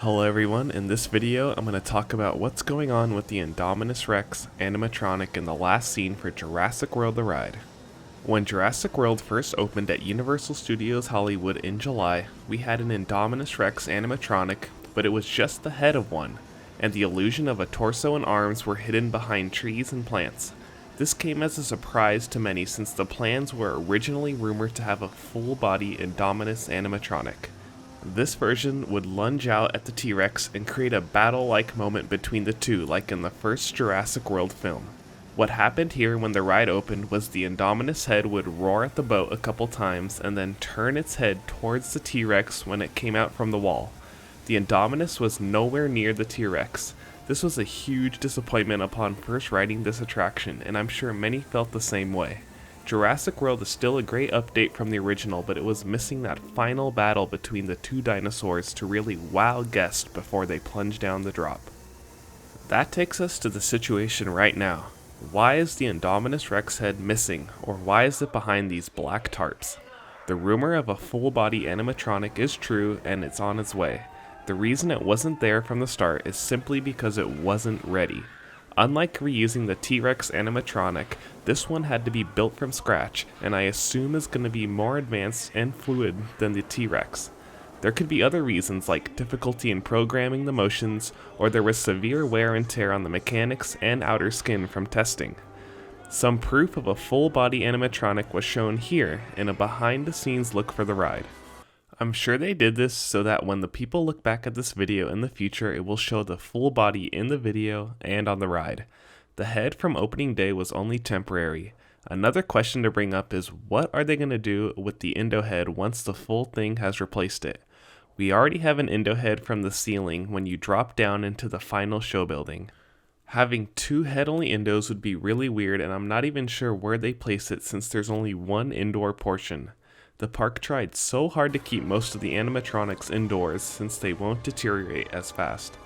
Hello everyone, in this video I'm going to talk about what's going on with the Indominus Rex animatronic in the last scene for Jurassic World the ride. When Jurassic World first opened at Universal Studios Hollywood in July, we had an Indominus Rex animatronic, but it was just the head of one, and the illusion of a torso and arms were hidden behind trees and plants. This came as a surprise to many since the plans were originally rumored to have a full-body Indominus animatronic. This version would lunge out at the T-Rex and create a battle-like moment between the two like in the first Jurassic World film. What happened here when the ride opened was the Indominus head would roar at the boat a couple times and then turn its head towards the T-Rex when it came out from the wall. The Indominus was nowhere near the T-Rex. This was a huge disappointment upon first riding this attraction, and I'm sure many felt the same way. Jurassic World is still a great update from the original, but it was missing that final battle between the two dinosaurs to really wow guests before they plunge down the drop. That takes us to the situation right now. Why is the Indominus Rex head missing, or why is it behind these black tarps? The rumor of a full-body animatronic is true and it's on its way. The reason it wasn't there from the start is simply because it wasn't ready. Unlike reusing the T-Rex animatronic, this one had to be built from scratch, and I assume is going to be more advanced and fluid than the T-Rex. There could be other reasons like difficulty in programming the motions, or there was severe wear and tear on the mechanics and outer skin from testing. Some proof of a full-body animatronic was shown here in a behind-the-scenes look for the ride. I'm sure they did this so that when the people look back at this video in the future, it will show the full body in the video and on the ride. The head from opening day was only temporary. Another question to bring up is what are they going to do with the Indo head once the full thing has replaced it? We already have an Indo head from the ceiling when you drop down into the final show building. Having two head-only Indos would be really weird, and I'm not even sure where they place it since there's only one indoor portion. The park tried so hard to keep most of the animatronics indoors since they won't deteriorate as fast.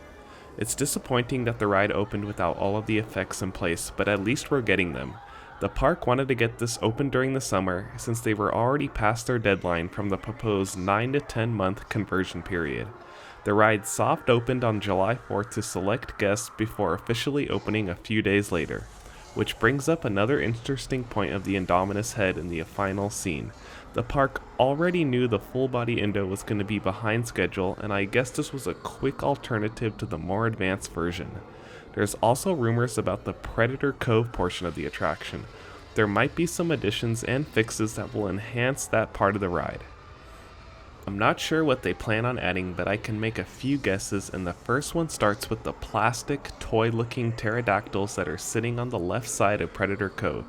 It's disappointing that the ride opened without all of the effects in place, but at least we're getting them. The park wanted to get this open during the summer since they were already past their deadline from the proposed 9 to 10 month conversion period. The ride soft opened on July 4th to select guests before officially opening a few days later. Which brings up another interesting point of the Indominus head in the final scene. The park already knew the full-body Indo was going to be behind schedule, and I guess this was a quick alternative to the more advanced version. There's also rumors about the Predator Cove portion of the attraction. There might be some additions and fixes that will enhance that part of the ride. I'm not sure what they plan on adding, but I can make a few guesses, and the first one starts with the plastic, toy-looking pterodactyls that are sitting on the left side of Predator Cove.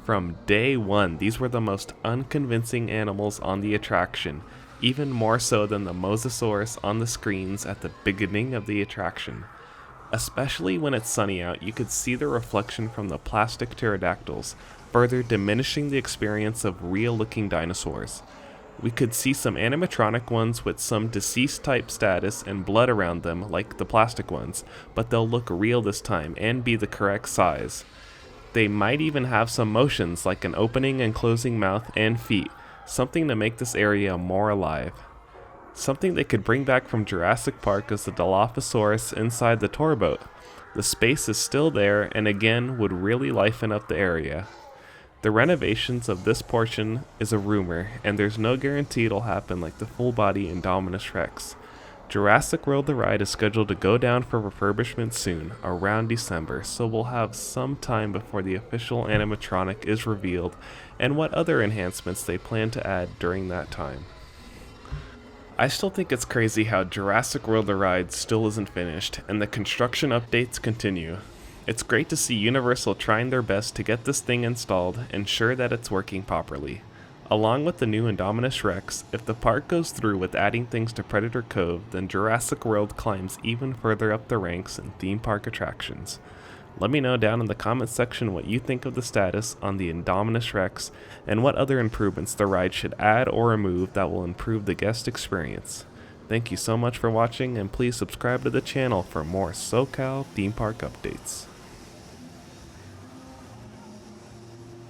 From day one, these were the most unconvincing animals on the attraction, even more so than the mosasaurus on the screens at the beginning of the attraction. Especially when it's sunny out, you could see the reflection from the plastic pterodactyls, further diminishing the experience of real-looking dinosaurs. We could see some animatronic ones with some deceased type status and blood around them like the plastic ones, but they'll look real this time and be the correct size. They might even have some motions like an opening and closing mouth and feet, something to make this area more alive. Something they could bring back from Jurassic Park is the Dilophosaurus inside the tour boat. The space is still there and again would really liven up the area. The renovations of this portion is a rumor, and there's no guarantee it'll happen like the full-body Indominus Rex. Jurassic World the ride is scheduled to go down for refurbishment soon, around December, so we'll have some time before the official animatronic is revealed and what other enhancements they plan to add during that time. I still think it's crazy how Jurassic World the ride still isn't finished, and the construction updates continue. It's great to see Universal trying their best to get this thing installed, ensure that it's working properly. Along with the new Indominus Rex, if the park goes through with adding things to Predator Cove, then Jurassic World climbs even further up the ranks in theme park attractions. Let me know down in the comments section what you think of the status on the Indominus Rex and what other improvements the ride should add or remove that will improve the guest experience. Thank you so much for watching, and please subscribe to the channel for more SoCal theme park updates.